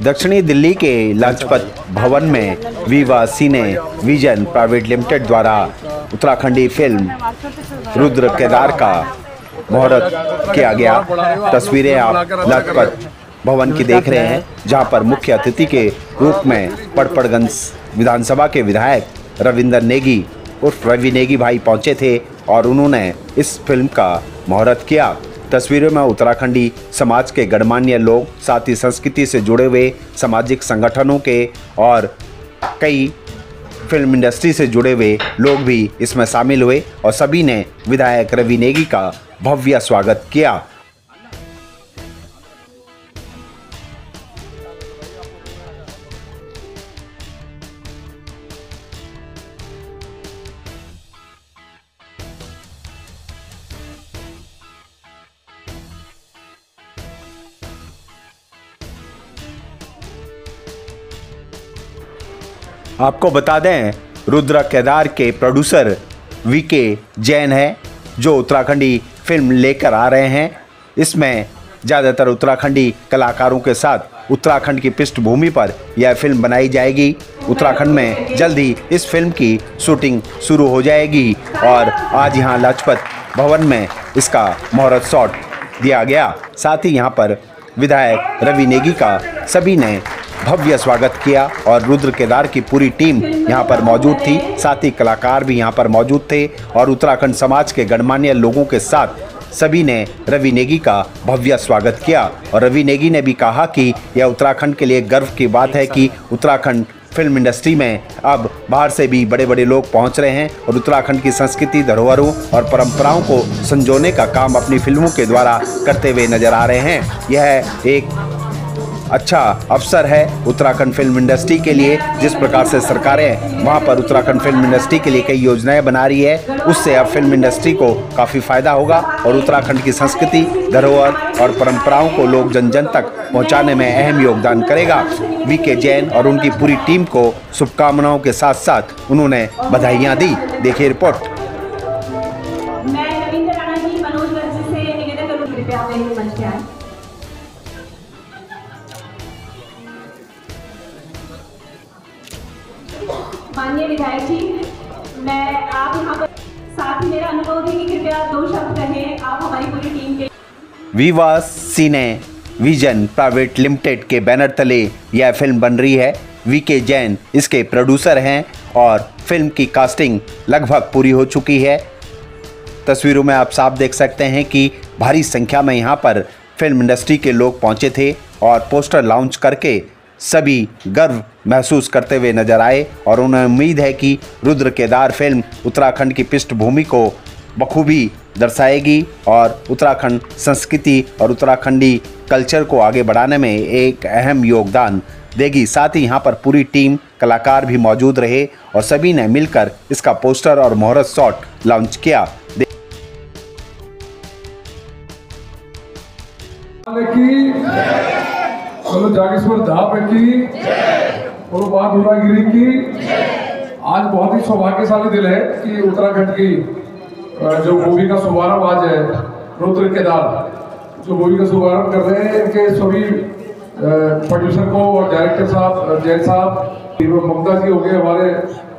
दक्षिणी दिल्ली के लाजपत भवन में विवा सिने विजन प्राइवेट लिमिटेड द्वारा उत्तराखंडी फिल्म रुद्र केदार का मुहूर्त किया गया। तस्वीरें आप लाजपत भवन की देख रहे हैं, जहां पर मुख्य अतिथि के रूप में पड़पड़गंज विधानसभा के विधायक रविंदर नेगी उर्फ रवि नेगी भाई पहुंचे थे और उन्होंने इस फिल्म का मुहूर्त किया। तस्वीरों में उत्तराखंडी समाज के गणमान्य लोग, साथ ही संस्कृति से जुड़े हुए सामाजिक संगठनों के और कई फिल्म इंडस्ट्री से जुड़े हुए लोग भी इसमें शामिल हुए और सभी ने विधायक रवि नेगी का भव्य स्वागत किया। आपको बता दें, रुद्र केदार के प्रोड्यूसर वीके जैन है, जो उत्तराखंडी फिल्म लेकर आ रहे हैं। इसमें ज़्यादातर उत्तराखंडी कलाकारों के साथ उत्तराखंड की पृष्ठभूमि पर यह फिल्म बनाई जाएगी। उत्तराखंड में जल्द ही इस फिल्म की शूटिंग शुरू हो जाएगी और आज यहाँ लाजपत भवन में इसका मुहूर्त शॉट दिया गया। साथ ही यहाँ पर विधायक रवि नेगी का सभी ने भव्य स्वागत किया और रुद्र केदार की पूरी टीम यहाँ पर मौजूद थी। साथ ही कलाकार भी यहाँ पर मौजूद थे और उत्तराखंड समाज के गणमान्य लोगों के साथ सभी ने रवि नेगी का भव्य स्वागत किया। और रवि नेगी ने भी कहा कि यह उत्तराखंड के लिए गर्व की बात है कि उत्तराखंड फिल्म इंडस्ट्री में अब बाहर से भी बड़े बड़े लोग पहुंच रहे हैं और उत्तराखंड की संस्कृति, धरोहरों और परंपराओं को संजोने का काम अपनी फिल्मों के द्वारा करते हुए नजर आ रहे हैं। यह एक अच्छा अवसर है उत्तराखंड फिल्म इंडस्ट्री के लिए। जिस प्रकार से सरकारें वहां पर उत्तराखंड फिल्म इंडस्ट्री के लिए कई योजनाएं बना रही है, उससे अब फिल्म इंडस्ट्री को काफ़ी फायदा होगा और उत्तराखंड की संस्कृति, धरोहर और परंपराओं को लोग जन जन तक पहुंचाने में अहम योगदान करेगा। वीके जैन और उनकी पूरी टीम को शुभकामनाओं के साथ साथ उन्होंने बधाइयाँ दी। देखिए रिपोर्ट। माननीय विधायक जी, मैं आप यहाँ पर साथ ही मेरा अनुरोध है कि कृपया 2 शब्द कहें आप हमारी पूरी टीम के। विवा सिने विजन प्राइवेट लिमिटेड के बैनर तले यह फिल्म बन रही है। वीके जैन इसके प्रोड्यूसर हैं और फिल्म की कास्टिंग लगभग पूरी हो चुकी है। तस्वीरों में आप साफ देख सकते हैं कि भारी संख्या में यहाँ पर फिल्म इंडस्ट्री के लोग पहुँचे थे और पोस्टर लॉन्च करके सभी गर्व महसूस करते हुए नजर आए और उन्हें उम्मीद है कि रुद्र केदार फिल्म उत्तराखंड की पृष्ठभूमि को बखूबी दर्शाएगी और उत्तराखंड संस्कृति और उत्तराखंडी कल्चर को आगे बढ़ाने में एक अहम योगदान देगी। साथ ही यहाँ पर पूरी टीम, कलाकार भी मौजूद रहे और सभी ने मिलकर इसका पोस्टर और मुहूर्त शॉट लॉन्च किया। जागेश्वर धाम की और मां दुर्गागिरी की। आज बहुत ही सौभाग्यशाली दिन है कि उत्तराखंड की जो मूवी का शुभारंभ आज है, रुद्र केदार जो मूवी का शुभारंभ कर रहे हैं, इनके सभी प्रोड्यूसर को और डायरेक्टर साहब, जैन साहब, ममता जी हो गए, हमारे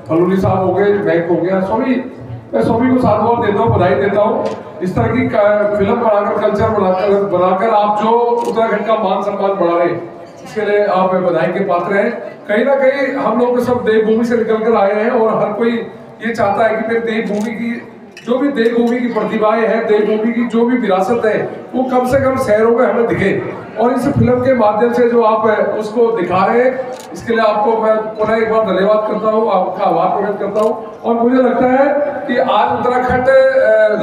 फलूनी साहब हो गए, बैंक हो गया, मैं सभी को साधुवाद देता हूँ, बधाई देता हूँ। इस तरह की फिल्म बनाकर, कल्चर बनाकर आप जो उत्तराखंड का मान सम्मान बढ़ा रहे हैं, इसके लिए आप बधाई के पात्र हैं। कहीं ना कहीं हम लोग सब देवभूमि से निकल कर आए हैं और हर कोई ये चाहता है कि मेरे देवभूमि की जो भी देवभूमि की प्रतिभाएं हैं, देवभूमि की जो भी विरासत है, वो कम से कम शहरों में हमें दिखे। और इस फिल्म के माध्यम से जो आप उसको दिखा रहे हैं, इसके लिए आपको मैं पुनः एक बार धन्यवाद करता हूँ, आपका आभार प्रकट करता हूँ। और मुझे लगता है कि आज उत्तराखंड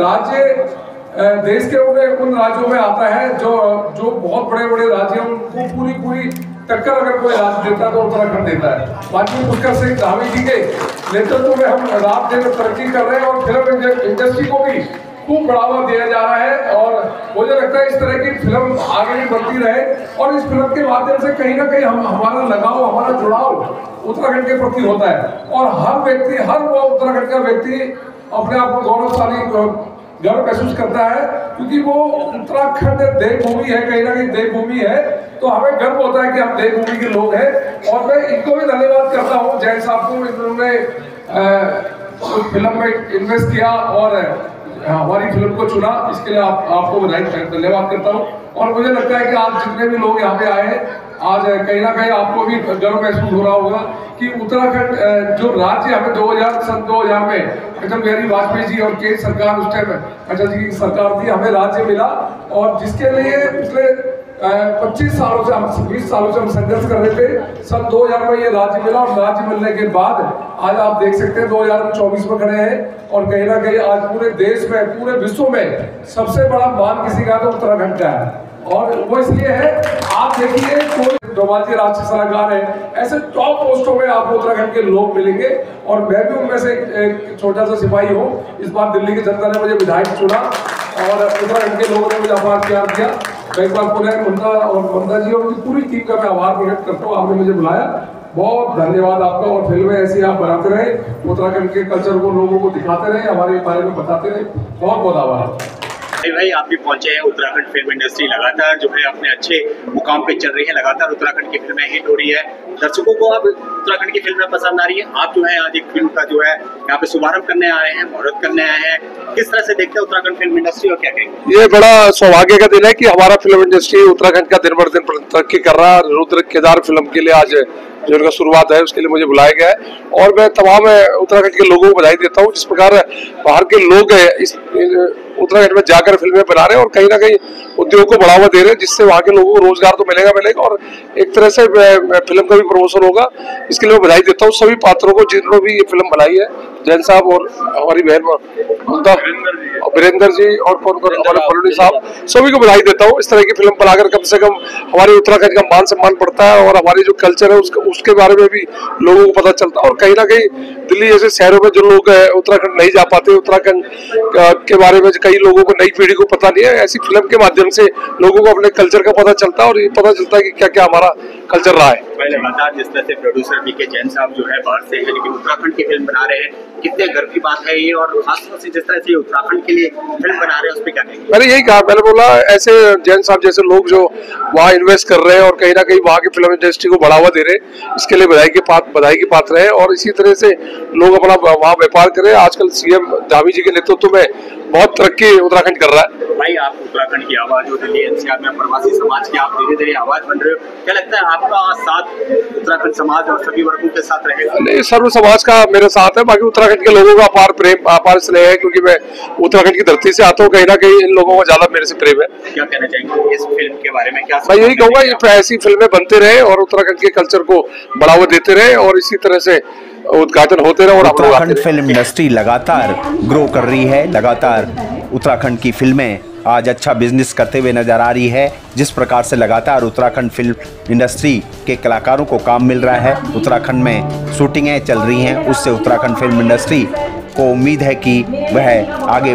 राज्य देश के उन राज्यों में आता है जो बहुत बड़े बड़े राज्य, उनको पूरी टक्कर अगर कोई राज्य देता है तो उत्तराखंड देता है। माननीय पुष्कर सिंह धामी जी के नेतृत्व में हम रात दिन तरक्की कर रहे हैं और फिल्म इंडस्ट्री को भी खूब बढ़ावा दिया जा रहा है और मुझे लगता है इस तरह की फिल्म आगे भी बढ़ती रहे और इस फिल्म के माध्यम से कहीं ना कहीं हमारा लगाव, हमारा जुड़ाव उत्तराखंड के प्रति होता है और हर वो उत्तराखंड का व्यक्ति अपने आप को गौरवशाली गर्व महसूस करता है, क्योंकि वो उत्तराखंड देवभूमि है, कहीं ना कहीं देवभूमि है, तो हमें गर्व होता है कि हम देवभूमि के लोग हैं। और मैं इनको भी धन्यवाद करता हूँ, जैन साहब को, इन्होंने फिल्म में इन्वेस्ट किया और हमारी फिल्म को चुना, इसके लिए आपको धन्यवाद करता हूँ। और मुझे लगता है कि आप जितने भी लोग यहाँ पे आए हैं, आज कहीं ना कहीं आपको भी गर्व महसूस हो रहा होगा कि उत्तराखंड जो राज्य हमें 2000 में अटल बिहारी वाजपेयी जी और केंद्र सरकार, उस टाइम अटल जी की सरकार थी, हमें राज्य मिला, और जिसके लिए पिछले 25 सालों से, 20 सालों से हम संघर्ष कर रहे थे। सन 2000 में ये राज्य मिला, और राज्य मिलने के बाद आज आप देख सकते हैं 2024 में खड़े हैं, और कहीं ना कहीं आज पूरे देश में, पूरे विश्व में सबसे बड़ा मान किसी का तो उत्तराखंड का है। और वो इसलिए है, आप देखिए कोई डोभाल राष्ट्रीय सलाहकार है, ऐसे टॉप पोस्टों में आपको उत्तराखंड के लोग मिलेंगे, और मैं भी उनमें से एक छोटा सा सिपाही हूँ। इस बार दिल्ली की जनता ने मुझे विधायक चुना, और उत्तराखंड के लोगों ने मुझे अपार प्यार दिया। मैं एक बार पुनः ममता जी और उनकी पूरी टीम का मैं आभार प्रकट करता हूँ, आपने मुझे बुलाया, बहुत धन्यवाद आपका। और फिल्में ऐसी आप बनाते रहे, उत्तराखंड के कल्चर को लोगों को दिखाते रहे, हमारे बारे में बताते रहे, बहुत बहुत आभार। भाई आप भी पहुंचे हैं, उत्तराखंड फिल्म इंडस्ट्री लगातार जो है अपने अच्छे मुकाम पे चल रही है, लगातार उत्तराखंड की फिल्में हिट हो रही है, दर्शकों को अब उत्तराखंड की फिल्में पसंद आ रही है। आप जो है आज एक फिल्म का जो है यहाँ पे शुभारंभ करने आए हैं, मुहूर्त करने आए हैं, किस तरह से देखते हैं उत्तराखंड फिल्म इंडस्ट्री और क्या कहेंगे? ये बड़ा सौभाग्य का दिन है कि हमारा फिल्म इंडस्ट्री उत्तराखंड का दिन बर दिन तरक्की कर रहा है। रुद्र केदार फिल्म के लिए आज जो उनका शुरुआत है, उसके लिए मुझे बुलाया गया है, और मैं तमाम उत्तराखंड के लोगों को बधाई देता हूँ। जिस प्रकार बाहर के लोग इस उत्तराखंड में जाकर फिल्में बना रहे हैं और कहीं ना कहीं उद्योग को बढ़ावा दे रहे हैं, जिससे वहाँ के लोगों को रोजगार तो मिलेगा, और एक तरह से फिल्म का भी प्रमोशन होगा। इसके लिए मैं बधाई देता हूँ सभी पात्रों को जिन्होंने भी ये फिल्म बनाई है, जैन साहब और हमारी बहन वीरेंद्र जी और हमारे फलोनी साहब, सभी को बधाई देता हूँ। इस तरह की फिल्म बनाकर कम से कम हमारे उत्तराखंड का मान सम्मान बढ़ता है, और हमारी जो कल्चर है उसके बारे में भी लोगों को पता चलता है। और कहीं ना कहीं दिल्ली जैसे शहरों में जो लोग उत्तराखंड नहीं जा पाते, उत्तराखंड के बारे में कई लोगों को, नई पीढ़ी को पता नहीं है, ऐसी फिल्म के माध्यम से लोगों को अपने कल्चर का पता चलता है, और ये पता चलता है कि क्या क्या हमारा कल्चर रहा है। लगातार जिस तरह से प्रोड्यूसर वीके जैन साहब जो है बाहर से है, लेकिन उत्तराखंड की फिल्म बना रहे हैं, कितने गर्व की बात है ये, और खासतौर से जिस तरह से उत्तराखंड के लिए फिल्म बना रहे हैं, उस पर क्या कहेंगे? मैंने यही कहा, मैंने बोला ऐसे जैन साहब जैसे लोग जो वहाँ इन्वेस्ट कर रहे हैं और कहीं ना कहीं वहाँ की फिल्म इंडस्ट्री को बढ़ावा दे रहे हैं, इसके लिए बधाई के पात्र है। और इसी तरह से लोग अपना वहाँ व्यापार करें। आजकल सीएम धामी जी के नेतृत्व में बहुत तरक्की उत्तराखंड कर रहा है। भाई आप उत्तराखंड की आवाज हो, दिल्ली एनसीआर में प्रवासी समाज की आप धीरे धीरे आवाज बन रहे हो, क्या लगता है आपका साथ उत्तराखंड समाज और सभी वर्गों के साथ रहेगा? नहीं, सर्व समाज का मेरे साथ है, बाकी उत्तराखंड के लोगों का अपार प्रेम, अपार स्नेह है, क्योंकि मैं उत्तराखंड की धरती से आता हूँ। कहीं ना कहीं इन लोगों को ज्यादा मेरे से प्रेम है। क्या कहना चाहेंगे इस फिल्म के बारे में? क्या मैं यही कहूँगा, ऐसी फिल्में बनते रहे और उत्तराखंड के कल्चर को बढ़ावा देते रहे, और इसी तरह से उद्घाटन होते रहे। और उत्तराखंड फिल्म इंडस्ट्री लगातार ग्रो कर रही है, लगातार उत्तराखंड की फिल्में आज अच्छा बिजनेस करते हुए नजर आ रही है। जिस प्रकार से लगातार उत्तराखंड फिल्म इंडस्ट्री के कलाकारों को काम मिल रहा है, उत्तराखंड में शूटिंगें चल रही हैं, उससे उत्तराखंड फिल्म इंडस्ट्री को उम्मीद है कि वह आगे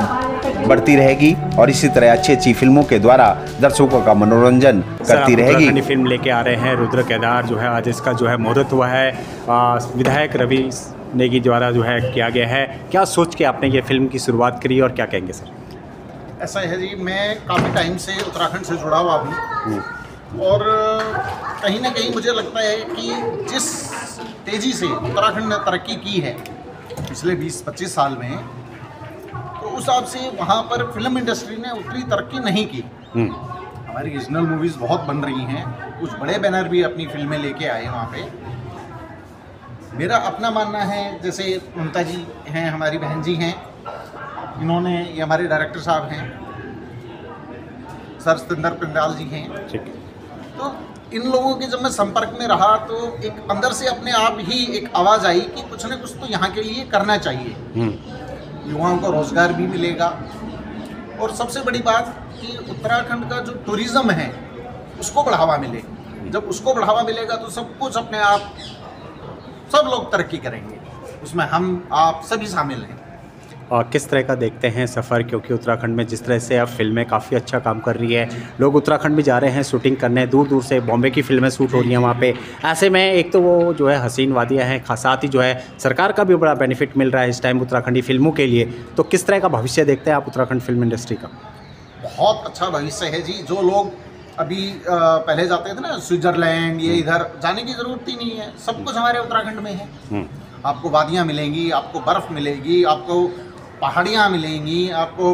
बढ़ती रहेगी और इसी तरह अच्छी फिल्मों के द्वारा दर्शकों का मनोरंजन करती रहेगी। फिल्म लेके आ रहे हैं रुद्र केदार, जो है आज इसका जो है मुहूर्त हुआ है, विधायक रवि नेगी द्वारा जो है किया गया है। क्या सोच के आपने ये फिल्म की शुरुआत करी और क्या कहेंगे सर? ऐसा है जी, मैं काफ़ी टाइम से उत्तराखंड से जुड़ा हुआ हूँ, और कहीं ना कहीं मुझे लगता है कि जिस तेज़ी से उत्तराखंड ने तरक्की की है पिछले 20-25 साल में, तो उस हिसाब से वहाँ पर फिल्म इंडस्ट्री ने उतनी तरक्की नहीं की। हमारी रीजनल मूवीज़ बहुत बन रही हैं, कुछ बड़े बैनर भी अपनी फिल्में लेके आए वहाँ पे। मेरा अपना मानना है, जैसे ममता जी हैं, हमारी बहन जी हैं, इन्होंने, ये हमारे डायरेक्टर साहब हैं, सर सतेंद्र पिंडाल जी हैं, तो इन लोगों के जब मैं संपर्क में रहा तो एक अंदर से अपने आप ही एक आवाज़ आई कि कुछ न कुछ तो यहाँ के लिए करना चाहिए। युवाओं को रोजगार भी मिलेगा, और सबसे बड़ी बात कि उत्तराखंड का जो टूरिज़्म है उसको बढ़ावा मिले। जब उसको बढ़ावा मिलेगा तो सब कुछ अपने आप, सब लोग तरक्की करेंगे, उसमें हम आप सभी शामिल हैं। और किस तरह का देखते हैं सफ़र, क्योंकि उत्तराखंड में जिस तरह से अब फिल्में काफ़ी अच्छा काम कर रही है, लोग उत्तराखंड भी जा रहे हैं शूटिंग करने, दूर दूर से बॉम्बे की फिल्में शूट हो रही हैं वहाँ पे। ऐसे में एक तो वो जो है हसीन वादियाँ हैं, साथ ही जो है सरकार का भी बड़ा बेनिफिट मिल रहा है इस टाइम उत्तराखंडी फिल्मों के लिए। तो किस तरह का भविष्य देखते हैं आप उत्तराखंड फिल्म इंडस्ट्री का? बहुत अच्छा भविष्य है जी। जो लोग अभी पहले जाते थे ना स्विट्जरलैंड, ये इधर जाने की ज़रूरत ही नहीं है, सब कुछ हमारे उत्तराखंड में है। आपको वादियाँ मिलेंगी, आपको बर्फ़ मिलेगी, आपको पहाड़ियाँ मिलेंगी, आपको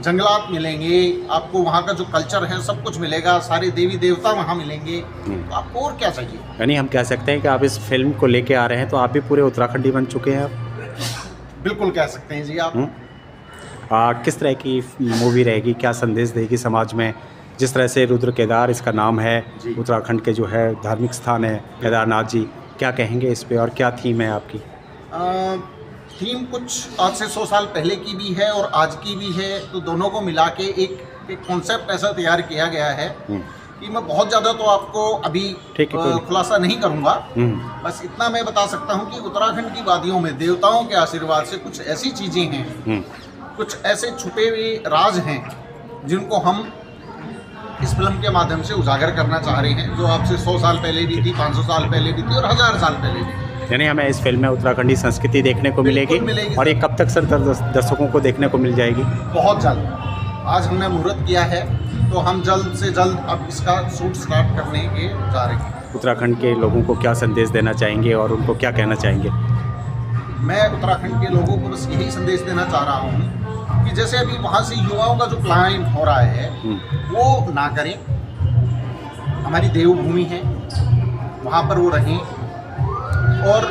जंगलात मिलेंगे, आपको वहाँ का जो कल्चर है सब कुछ मिलेगा, सारे देवी देवता वहाँ मिलेंगे। तो आपको और क्या चाहिए? यानी हम कह सकते हैं कि आप इस फिल्म को लेके आ रहे हैं तो आप भी पूरे उत्तराखंडी बन चुके हैं आप? बिल्कुल कह सकते हैं जी आप। किस तरह की मूवी रहेगी, क्या संदेश देगी समाज में? जिस तरह से रुद्र केदार इसका नाम है, उत्तराखंड के जो है धार्मिक स्थान है केदारनाथ जी, क्या कहेंगे इस पे और क्या थीम है आपकी? थीम कुछ आज से 100 साल पहले की भी है और आज की भी है, तो दोनों को मिला के एक कॉन्सेप्ट ऐसा तैयार किया गया है कि मैं बहुत ज़्यादा तो आपको अभी खुलासा नहीं करूँगा। बस इतना मैं बता सकता हूँ कि उत्तराखंड की वादियों में देवताओं के आशीर्वाद से कुछ ऐसी चीज़ें हैं, कुछ ऐसे छुपे हुए राज हैं जिनको हम इस फिल्म के माध्यम से उजागर करना चाह रहे हैं, जो आपसे 100 साल पहले भी थी, 500 साल पहले भी थी और 1000 साल पहले भी। यानी हमें इस फिल्म में उत्तराखंडी संस्कृति देखने को मिलेगी और ये कब तक सर दर्शकों को देखने को मिल जाएगी? बहुत जल्द। आज हमने मुहूर्त किया है तो हम जल्द से जल्द अब इसका शूट स्टार्ट करने के जा रहे हैं। उत्तराखंड के लोगों को क्या संदेश देना चाहेंगे और उनको क्या कहना चाहेंगे? मैं उत्तराखंड के लोगों को बस यही संदेश देना चाह रहा हूँ कि जैसे अभी वहाँ से युवाओं का जो प्लान हो रहा है वो ना करें। हमारी देवभूमि है, वहाँ पर वो रहें और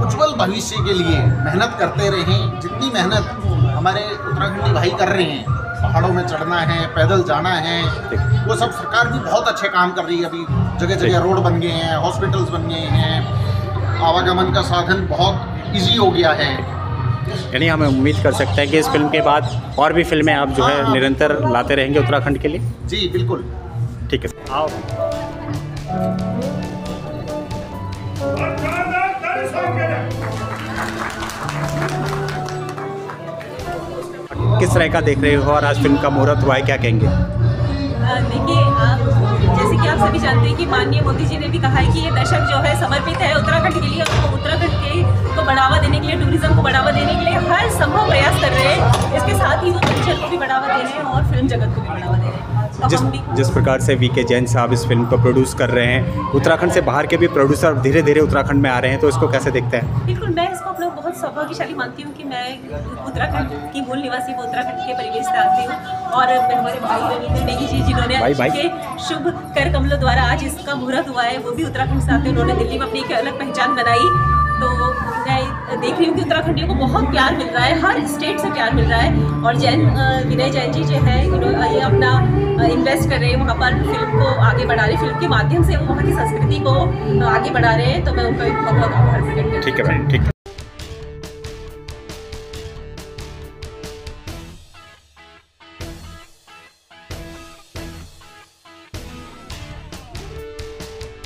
उज्जवल भविष्य के लिए मेहनत करते रहें। जितनी मेहनत हमारे उत्तराखंडी भाई कर रहे हैं, पहाड़ों में चढ़ना है, पैदल जाना है, वो सब सरकार भी बहुत अच्छे काम कर रही है। अभी जगह जगह रोड बन गए हैं, हॉस्पिटल्स बन गए हैं, आवागमन का साधन बहुत इजी हो गया है। यानी हमें उम्मीद कर सकते हैं कि इस फिल्म के बाद और भी फिल्में आप जो है निरंतर लाते रहेंगे उत्तराखंड के लिए? जी बिल्कुल। ठीक है, आओ। किस तरह का देख रहे हो और आज फिल्म का मुहूर्त हुआ है, क्या कहेंगे? देखिए, जैसे कि आप सभी जानते हैं कि माननीय मोदी जी ने भी कहा है कि ये दशक जो है समर्पित है उत्तराखंड के लिए और उत्तराखंड को बढ़ावा देने के लिए, टूरिज्म को बढ़ावा देने के लिए हर संभव प्रयास कर रहे हैं। इसके साथ ही वो कल्चर को भी बढ़ावा दे रहे हैं और फिल्म जगत को भी बढ़ावा दे रहे हैं। जिस प्रकार से वीके जैन साहब इस फिल्म को प्रोड्यूस कर रहे हैं, उत्तराखंड से बाहर के भी प्रोड्यूसर धीरे धीरे उत्तराखंड में आ रहे हैं, तो इसको कैसे देखते हैं? बिल्कुल, मैं इसको अपना बहुत सौभाग्यशाली मानती हूँ कि मैं उत्तराखंड की मूल निवासी, वो उत्तराखंड के परिवेश से आती हूँ और हमारे भाई रविंद्र नेगी जी जिन्होंने के शुभ कर कमलों द्वारा आज इसका मुहूर्त हुआ है, वो भी उत्तराखंड से आते हैं। उन्होंने दिल्ली में अपनी एक अलग पहचान बनाई। तो मैं देख रही हूँ कि उत्तराखंडियों को बहुत प्यार मिल रहा है, हर स्टेट से प्यार मिल रहा है। और विनय जैन जी जो है ये अपना इन्वेस्ट कर रहे हैं वहाँ पर, फिल्म को आगे बढ़ा रहे हैं, फिल्म के माध्यम से वो वहाँ की संस्कृति को आगे बढ़ा रहे हैं। तो मैं उनका बहुत बहुत आभार प्रकट करती हूँ। ठीक है भाई, ठीक है।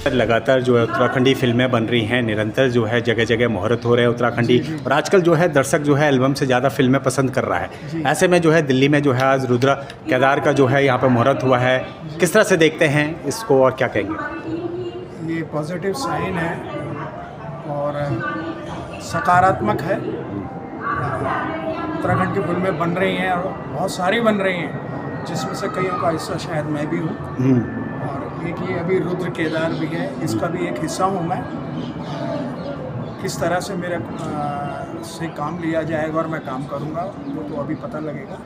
लगातार जो है उत्तराखंडी फिल्में बन रही हैं, निरंतर जो है जगह जगह मुहूर्त हो रहे हैं उत्तराखंडी, और आजकल जो है दर्शक जो है एल्बम से ज़्यादा फिल्में पसंद कर रहा है। ऐसे में जो है दिल्ली में जो है आज रुद्र केदार का जो है यहाँ पर मुहूर्त हुआ है, किस तरह से देखते हैं इसको और क्या कहेंगे? ये पॉजिटिव साइन है और सकारात्मक है। उत्तराखंड की फिल्में बन रही हैं और बहुत सारी बन रही हैं, जिसमें से कईयों का हिस्सा शायद मैं भी हूँ। एक ये अभी रुद्र केदार भी है, इसका भी एक हिस्सा हूँ मैं। किस तरह से मेरे से काम लिया जाएगा और मैं काम करूँगा वो तो अभी पता लगेगा।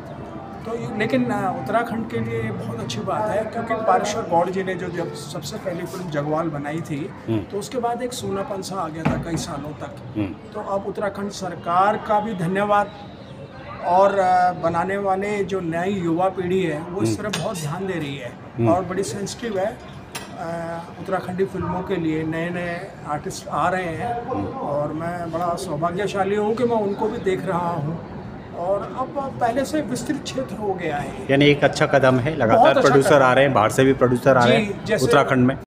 तो लेकिन उत्तराखंड के लिए बहुत अच्छी बात है, क्योंकि पारेश्वर गौड़ जी ने जो जब सबसे पहली फिल्म जगवाल बनाई थी तो उसके बाद एक सूनापन सा आ गया था कई सालों तक। तो अब उत्तराखंड सरकार का भी धन्यवाद, और बनाने वाले जो नई युवा पीढ़ी है वो इस तरह बहुत ध्यान दे रही है और बड़ी सेंसिटिव है। उत्तराखंडी फिल्मों के लिए नए नए आर्टिस्ट आ रहे हैं और मैं बड़ा सौभाग्यशाली हूँ कि मैं उनको भी देख रहा हूँ और अब पहले से विस्तृत क्षेत्र हो गया है। यानी एक अच्छा कदम है, लगातार प्रोड्यूसर आ रहे हैं, बाहर से भी प्रोड्यूसर आ रहे हैं उत्तराखंड में।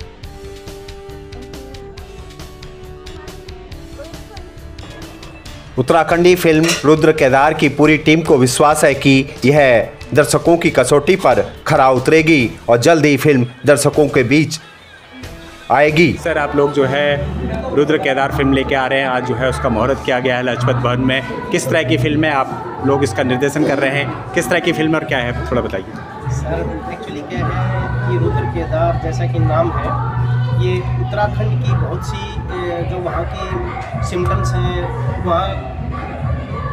उत्तराखंडी फिल्म रुद्र केदार की पूरी टीम को विश्वास है कि यह दर्शकों की कसौटी पर खरा उतरेगी और जल्द ही फिल्म दर्शकों के बीच आएगी। सर, आप लोग जो है रुद्र केदार फिल्म लेके आ रहे हैं, आज जो है उसका मुहूर्त किया गया है लाजपत भवन में। किस तरह की फिल्म है, आप लोग इसका निर्देशन कर रहे हैं, किस तरह की फिल्म और क्या है, थोड़ा बताइए। सर एक्चुअली क्या है कि रुद्र केदार जैसा कि नाम है, ये उत्तराखंड की बहुत सी जो वहाँ की सिम्टम्स हैं, वहाँ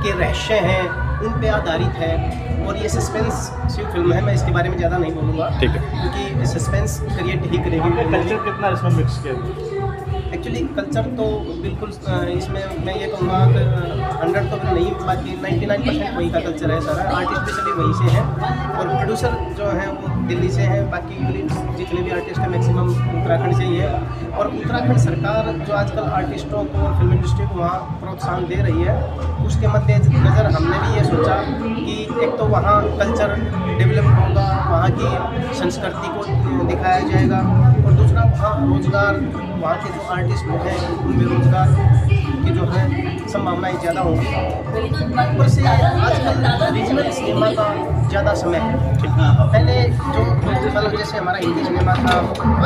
के रहस्य हैं, उन पे आधारित है। और ये सस्पेंस फिल्म है, मैं इसके बारे में ज़्यादा नहीं बोलूँगा, ठीक है, क्योंकि सस्पेंस क्रिएट ही करेगी। कल्चर कितना इसमें मिक्स किया? एक्चुअली कल्चर तो बिल्कुल इसमें मैं ये कहूँगा कि 100 तो नहीं, बाकी 99% वहीं का कल्चर है सारा। आर्टिस्ट भी सभी वहीं से हैं और प्रोड्यूसर जो हैं वो दिल्ली से हैं। बाकी जितने भी आर्टिस्ट हैं मैक्सिमम उत्तराखंड से ही है। और उत्तराखंड सरकार जो आजकल आर्टिस्टों को और फिल्म इंडस्ट्री को वहाँ प्रोत्साहन दे रही है, उसके मद्देनज़र हमने भी ये सोचा कि एक तो वहाँ कल्चर डेवलप होगा, वहाँ की संस्कृति को दिखाया जाएगा, और दूसरा वहाँ रोज़गार, वहाँ के जो आर्टिस्ट हैं उनमें रोज़गार की जो है संभावनाएं ज़्यादा होंगी। ऊपर से आजकल रीजनल सिनेमा का ज़्यादा समय है। पहले जो मतलब जैसे हमारा हिंदी सिनेमा था,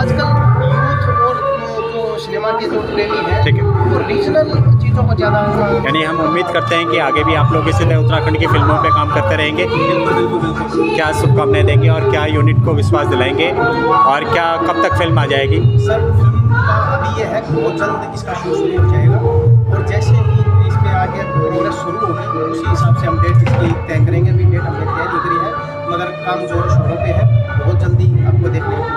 आजकल यूथ और जो सिनेमा के जो प्रेमी है, ठीक है, वो रीजनल चीज़ों को ज़्यादा, यानी हम उम्मीद करते हैं कि आगे भी आप लोग इसी तरह उत्तराखंड की फिल्मों पे काम करते रहेंगे। बिल्कुल क्या शुभकामनाएं देंगे और क्या यूनिट को विश्वास दिलाएंगे, और क्या कब तक फिल्म आ जाएगी? सर फिल्म का अभी ये है कि बहुत जल्द इसका शूट शुरू हो जाएगा, और जैसे ही इस पर आगे प्रोग्रेस शुरू होगी उसी हिसाब से हम डेट इसकी तय करेंगे। अभी डेट हमने तय नहीं करी है, मगर काम जोरों शोरों पे है, बहुत जल्दी आपको देखने को